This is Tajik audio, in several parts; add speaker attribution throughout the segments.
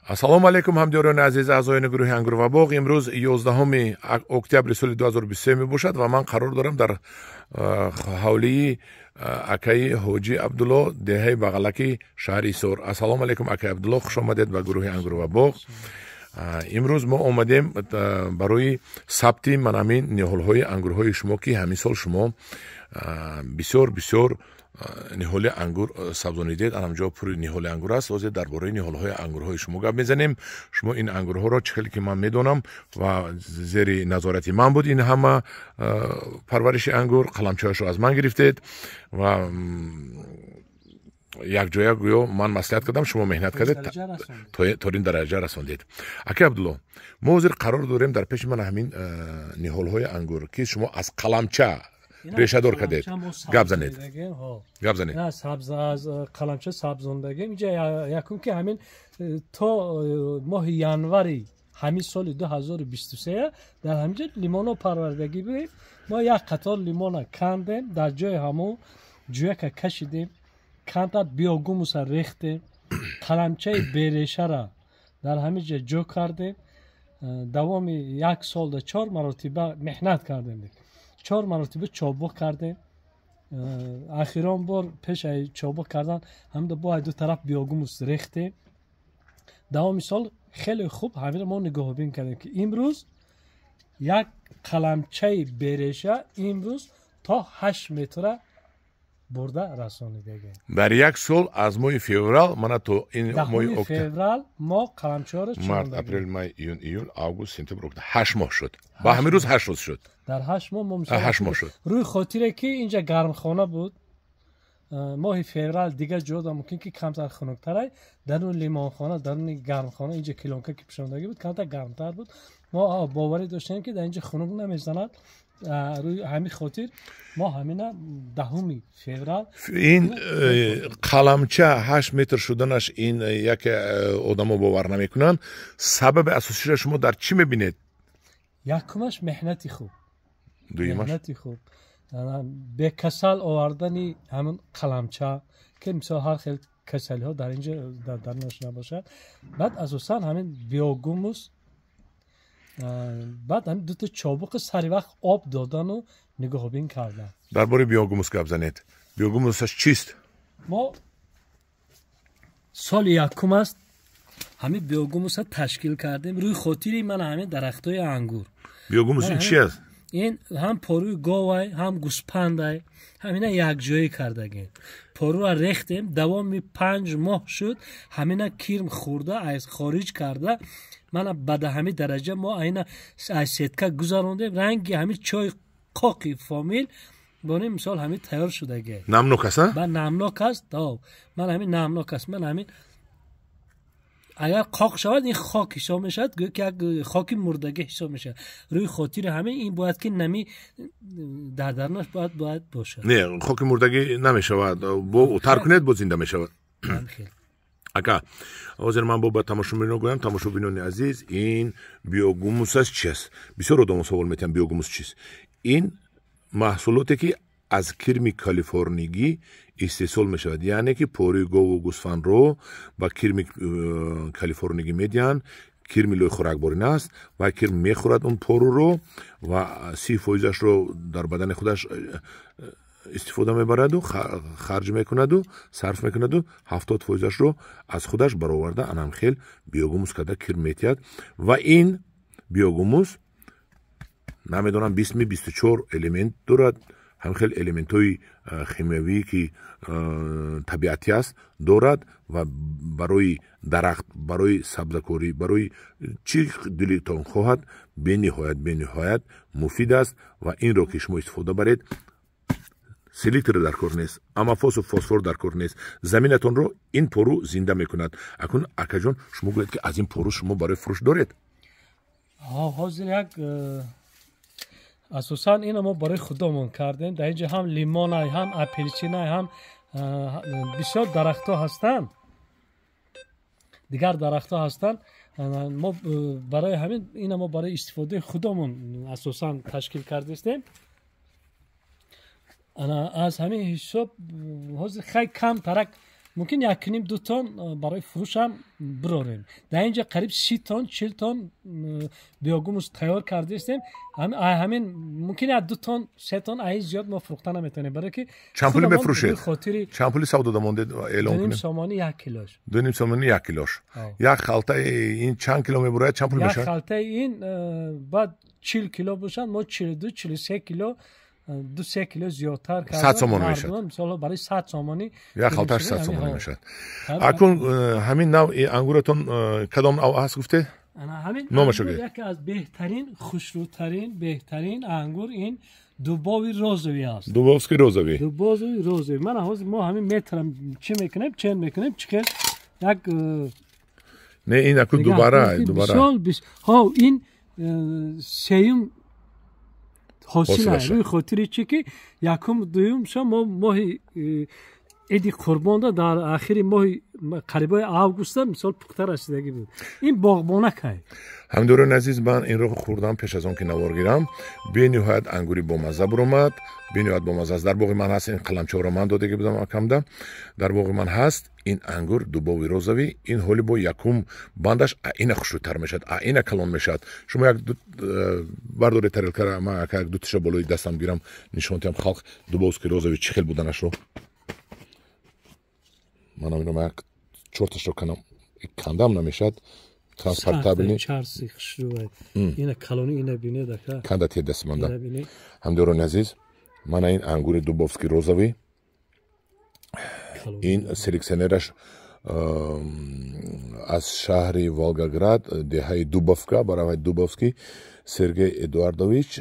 Speaker 1: ассалому алайкум ҳамдиёрони азиз аъзоини гурӯҳи Ангур ва боғ. имрӯз 11 октябри соли 2023 мебошад ва ман қарор дорам дар ҳавлии акаи ҳоҷӣ Абдулло деҳаи бағалаки шаҳри Исор. ассалому алайкум акаи Абдулло, хуш омадед ба гурӯҳи Ангур ва боғ. имрӯз мо омадем барои сабти манамин ниҳолҳои ангурҳои шумо ки ҳамин сол шумо бисёр ниҳоли ангур сабзонидед. анамҷо пури ниҳоли ангур аст. ҳозир дар бораи ниҳолҳои ангурҳои шумо гап мезанем. шумо ин ангурҳоро чӣ хеле ки ман медонам ва зери назорати ман буд ин ҳама парвариши ангур, қаламчаашро аз ман гирифтед ва якҷоя гӯё ман маслиҳат кардам, шумо меҳнат кардед, то ин дараҷа расондед. Акай Абдулло, мо ҳозир қарор дорем дар пеши ман ҳамин ниҳолҳои ангур ки шумо аз қаламча решадор кардед. гап занед.
Speaker 2: аз қаламча сабзондагим инҷа якум ки ҳамин то моҳи январи ҳамин соли 2023 дар ҳаминҷа лимоно парвардагӣ будем. мо як қатор лимона кандем, дар ҷои ҳамон ҷӯяка кашидем, канта биогумуса рехтем, қаламчаи берешара дар ҳаминҷа ҷо кардем. давоми як солда 4 маротиба меҳнат кардем. 4 маротиба чобук кардем. ахирон бор пеш аз чобук кардан ҳамда бо ду тараф биогумус рехтем. давоми сол хеле хуб ҳамира мо нигоҳубин кардем ки имрӯз як қаламчаи береша имрӯз то 8 метра бурда расонидагем.
Speaker 1: дар як сол аз моҳи феврал мана то ин моҳи
Speaker 2: феврал мо қаламчаро
Speaker 1: март, апрел, май, июн, июл, август, сентябр, октябр 8 моҳ шуд. ба ҳамин рӯз 8 рӯз шуд.
Speaker 2: дар 8 моҳ мо
Speaker 1: 8 моҳ шуд.
Speaker 2: рӯи хотире ки инҷа гармхона буд. моҳи феврал дигар ҷода мумкин ки камтар хунуктарай, даруни лимонхона, даруни гармхона инҷа килонка ки пишондагӣ буд камтар гармтар буд. мо боварӣ доштем ки дар инҷа хунук намезанад. рӯи ҳамин хотир мо ҳамина 10 феврал
Speaker 1: ин қаламча 8 метр шуданаш ин яке одамо бовар намекунанд. сабаби асосиша шумо дар чӣ мебинед?
Speaker 2: якумаш меҳнати хуб.
Speaker 1: дуюмаш
Speaker 2: меҳнати хуб. бекасал овардани ҳамин қаламча ки мисол ҳар хел касалиҳо дар инҷа дар нош набошад. баъд асосан ҳамин биогумус, баъд ҳамин дута чобуқи сари вақт об додану нигоҳубин кардан.
Speaker 1: дар бораи биогумус гап занед. биогумусаш чист?
Speaker 2: мо соли якум аст ҳамин биогумуса ташкил кардем рӯи хотири ман ҳамин дарахтҳои ангур.
Speaker 1: биогумус ин чи аст?
Speaker 2: ин ҳам порӯи говай, ҳам гӯспандай, ҳамина якҷоӣ кардагем. поруа рехтем, давоми 5 моҳ шуд, ҳамина кирм хӯрда, аз хориҷ карда, мана ба ҳамин дараҷа мо айна аз сетка гузарондем. ранги ҳамин чой қоқи фомил бонем мисол ҳамин тайёр шудаге.
Speaker 1: намнок аст?
Speaker 2: ба намнок аст. ман ҳамин намнок аст. ман ҳамин агар қоқ шавад ин хок ҳисоб мешавад, гӯё ки як хоки мурдага ҳисоб мешавад. рӯи хотири ҳамин ин бояд ки нами дар дарунаш бояд бошад.
Speaker 1: не, хоки мурдагӣ намешавад. бо тар кунед бо зинда мешавад. ака ҳозир ман бо ба тамошобинон гӯям, тамошобинони азиз, ин биогумусаш чи аст? бисёр одам савол метиҳанд биогумус чист. ин маҳсулоте ки аз кирми калифорнигӣ истеҳсол мешавад, яъне ки пори гову гӯсфандро ба кирми калифорнигӣ медиҳанд. кирми лӯи хӯракборин аст ва кирм мехӯрад он поруро ва 30%-ашро дар бадани худаш истифода мебараду харҷ мекунаду сарф мекунаду 70%-ашро аз худаш бароварда анамхел биогумус карда кирм метиҳад. ва ин биогумус намедонам 24 элемент дорад. ҳамхел элементҳои химиявӣ ки табиатӣ аст дорад ва барои дарахт, барои сабзакорӣ, барои чӣ дилитон хоҳад бениҳоят муфид аст. ва инро ки шумо истифода баред, селитр дар кор нест, амафосу фосфор дар кор нест, заминатонро ин пору зинда мекунад. акун акаҷон шумо гӯед ки аз ин пору шумо барои фурӯш доред?
Speaker 2: ҳозир як асосан ина мо барои худомон кардем. дар инҷа ҳам лимонай, ҳам апелсинай, ҳам бисёр дарахтҳо ҳастанд, дигар дарахтҳо ҳастанд. мо барои ҳамин ина мо барои истифодаи худомон асосан ташкил кардастем. аз ҳамин ҳисоб ҳозир хай кам тарак ممکن 1.5-2 تن برای فروش هم براریم. در اینجا قریب 30 تن 40 تن بیوگوموس تیار کرده استیم. همین ممکن 2 تن 3 تن ای زیاد ما فروختن نمیتونیم برای که
Speaker 1: چند پولی بفروشید؟ چند پولی سودا مونده اعلام کنید؟
Speaker 2: 2.5 سامانی 1 کیلوش.
Speaker 1: 2.5 سامانی 1 کیلوش. یک خلطه این چند کیلو میبره؟ چند پول میشه؟
Speaker 2: یک خلطه این بعد 40 کیلو باشن ما 42 43 کیلو 2-3 کیلو زیادتر کردن.
Speaker 1: 100 سامان میشه.
Speaker 2: مثلا برای 100 سامانی
Speaker 1: یک خلطه 100 سامانی میشه. اکنون همین نوع انگورتون کدام نوع است گفته؟
Speaker 2: همین انگور یکی از بهترین خوشروترین بهترین انگور این دوباوی روزوی است.
Speaker 1: دوباوسکی روزوی.
Speaker 2: دوباوی روزوی. من ما همین مترم چی میکنیم چند میکنیم چیکار یک
Speaker 1: نه این اکو دوباره
Speaker 2: ها این سیم حاصل روی خاطری چی که یکم دوم شما ماه ایدی قربان در آخر ماه قریبای آگوست مثال پخته رسیدگی بود. این باغبانک های
Speaker 1: همدوران عزیز من این رو خوردم پیش از اون که نوار گیرم به نهایت انگوری با مزه برآمد به نهایت با مزه است. در باغ من هست این قلمچه رو من داده بودم اکمده در باغ من هست این انگور دوباوی روزوی این حالی با یکم باندش این خوشتر میشد این کلان میشد. شما یک برداری تریل کرده من یک دو تیشه بالای دستم گیرم نشون تیم خلق دوباوسکی روزوی چی خیلی بودنش رو من هم یک چورتش رو کنم کندم نمیشد ترانسپورتابلی
Speaker 2: چارسی خشروه اینه کلونی اینه بینه دکتر
Speaker 1: کندتی دست مانده همدوران عزیز من این انگور دوباوسکی روزوی این سلکسیونرش از شهر والگاگراد دهه دوبافکا برای دوبافسکی سرگئی ادواردویچ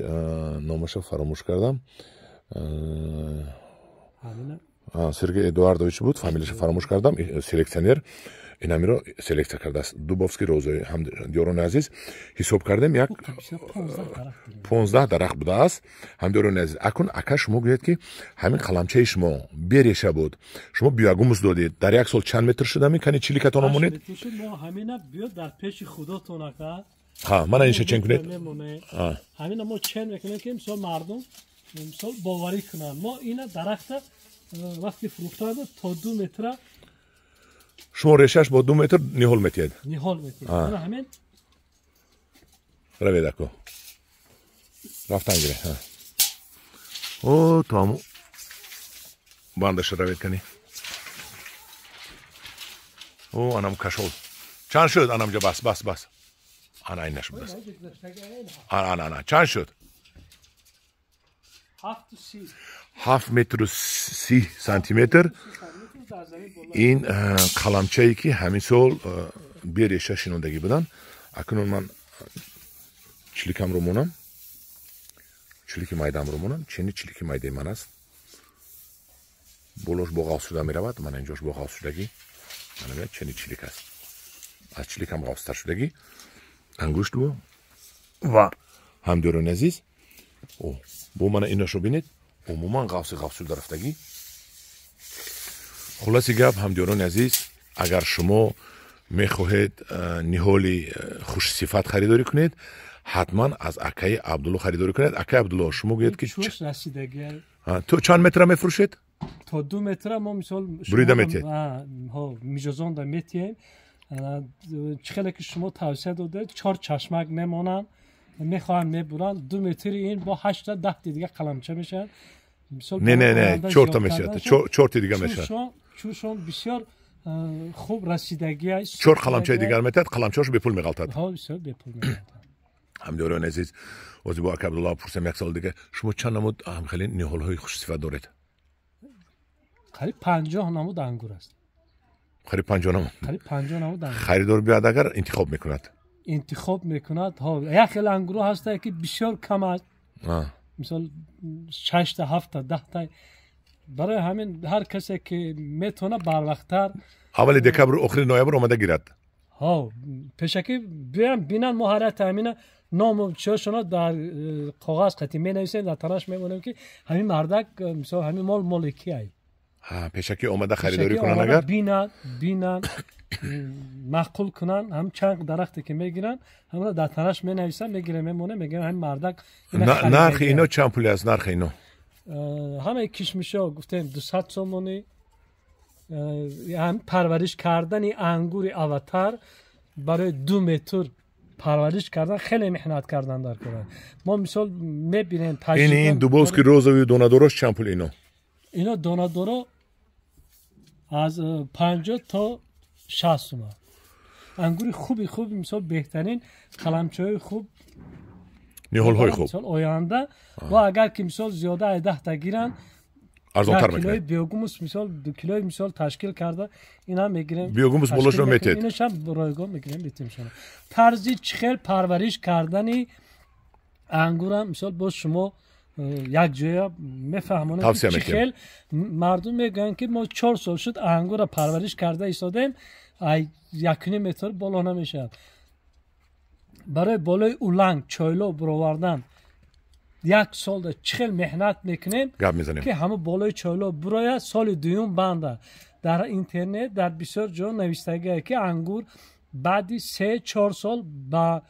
Speaker 1: نامش فراموش کردم سرگئی ادواردویچ بود فامیلش فراموش کردم سلکسیونر این رو سلکت کرده است دوبافسکی روزوی هم دیوران عزیز حساب کردم یک 15 درخت بوده است هم دیوران عزیز اکن اکا شما گوید که همین قلمچه شما بیریشه بود شما بیاگوموس دادید در یک سال چند متر شده میکنی چیلی کتون مونید
Speaker 2: ما همین بیاد در پیش خودتون اکا
Speaker 1: ها من اینش چنگ کنید
Speaker 2: همین ما چند میکنیم که مثلا مردم مثلا باوری کنن ما اینا درخت وقتی فروخته تا 2 متر
Speaker 1: شما ریشش با 2 متر نیهول میتید
Speaker 2: نیهول میتید من همین
Speaker 1: روید اکو رفتن گیره او تامو باندش روید کنی او انم کشول چند شد انم جا بس انا این نشد بس انا چند شد 7 متر و 30 سانتی متر این قلمچه ای که همین سال بی ریشه شنوندگی بودن اکنون من چلیکم رو مونم چلیک مایدم رو مونم چینی چلیک مایده من است بولوش بغاز شده می رود من اینجاش بغاز شدگی من باید چینی چلیک است از چلیکم غاستر شدگی انگوشت بو و هم دوران عزیز بو من ایناش رو بینید عموما غاز شده رفتگی خلاصی گپ همدیران عزیز اگر شما میخواهید نهالی خوش صفت خریداری کنید حتما از اکای عبدالله خریداری کنید اکای عبدالله شما گوید که تو چند متر میفروشید
Speaker 2: تا 2 متر ما مثال
Speaker 1: بریده میتید
Speaker 2: میجازان دا میتیم چخیلی که شما توصیه داده 4 چشمک میمانن میخواهن میبرن 2 متر این با 8 تا 10 دیگه قلمچه میشن
Speaker 1: نه 4 تا میشه 4 تا دیگه میشه
Speaker 2: چون بسیار خوب رسیدگی است
Speaker 1: 4 قلمچه دیگر میتد قلمچه‌اش به پول میغلطد
Speaker 2: ها بسیار به پول میغلطد
Speaker 1: همدوران عزیز واسه با عبدالله پرسم یک سال دیگه شما چند نمود خیلی نهال های خوش صفت دارید
Speaker 2: قریب 50 نمود انگور است
Speaker 1: قریب 50 نمود
Speaker 2: قریب 50 نمود انگور
Speaker 1: خریدار بیاد اگر انتخاب میکند
Speaker 2: ها یک خیلی انگور هست که بسیار کم است مثلا 6 تا 7 تا 10 تا برای همین هر کسی که میتونه بر وقتتر
Speaker 1: اول دکبر آخر نوامبر اومده گیرد
Speaker 2: ها پیشکی بیان بینن مهارت همینه نام چشونا در کاغذ خطی می نویسن در تنش میمونیم که همین مردک مثلا همین مال مالکی ای
Speaker 1: ها پیشکی اومده خریداری کنن اگر
Speaker 2: بینن معقول کنن هم چند درختی که میگیرن همون در تنش می نویسن میگیره میمونه میگن همین مردک
Speaker 1: نرخ اینو چند پولی است نرخ اینو
Speaker 2: همه کشمشا گفتیم 200 سومونی هم پرورش کردن انگور اواتر برای 2 متر پرورش کردن خیلی محنت کردن در کره. ما مثال میبینیم
Speaker 1: این دوبوسکی روزوی دونادوروش چند پول
Speaker 2: اینا دونادورو از 50 تا 60 تومان. انگور خوبی مثال بهترین قلمچوی خوب
Speaker 1: نیهول های خوب
Speaker 2: مثال آینده و اگر که مثال زیاده 10 تا گیرن
Speaker 1: ارزانتر
Speaker 2: میکنه.
Speaker 1: میکنه.
Speaker 2: بیوگوموس مثال 2 کیلوی مثال تشکیل کرده اینا میگیریم.
Speaker 1: بیوگوموس بولش رو میتید.
Speaker 2: اینش هم رایگان میگیریم بیتیمشون. طرزی چخیل پرورش کردنی انگور مثال با شما یک جایی میفهمونم که چخیل مردم میگن که ما 4 سال شد انگور پرورش کرده ایستادیم 1 متر بالا نمیشه. برای بالای اولنگ چایلو برآوردن 1 سال چخیل محنت میکنیم که همه بالای چایلو برای سال دوم بنده. در اینترنت در بسیار جا نوشتگیه که انگور بعدی 3-4 سال به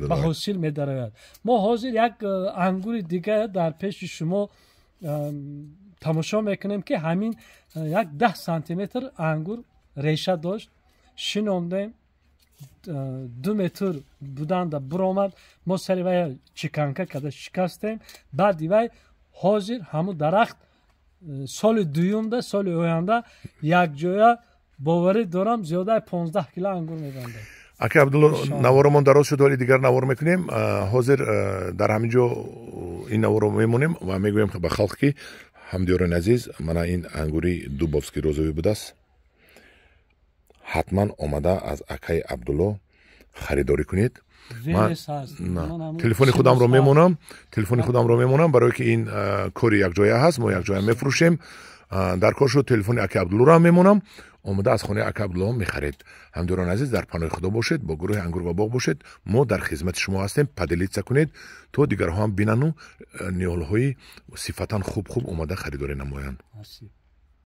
Speaker 2: حاصل میدارد. ما حاضر یک انگور دیگه در پیش شما تماشا میکنیم که همین 10 سانتی متر انگور ریشه داشت شنوندیم 2 متر بودند برآمد ما سری وای چیکانکا کده شکستیم بعد وای حاضر همو درخت سال دوم ده سال آینده یک جای باوری دارم زیاده 15 کیلو انگور میبنده.
Speaker 1: اکه عبدالله نوارمون دراز شد ولی دیگر نوار میکنیم. حاضر در همینجا این نوار رو میمونیم و میگویم به خلق که همدیاران عزیز من این انگوری دوبوفسکی روزوی بوده است. حتما آمده از اکای عبدالله خریداری کنید. من تلفن خودم رو میمونم برای که این کاری یک جای هست ما یک جای میفروشیم. در کار شد تلفن اکای عبدالله رو هم میمونم آمده از خانه اکای عبدالله میخرید. همدیران عزیز در پناه خدا باشید با گروه انگور و باغ باشید. ما در خدمت شما هستیم. پدلیت کنید تو دیگر هم بینن و نیال های صفتا خوب اومده خریداری نمایند.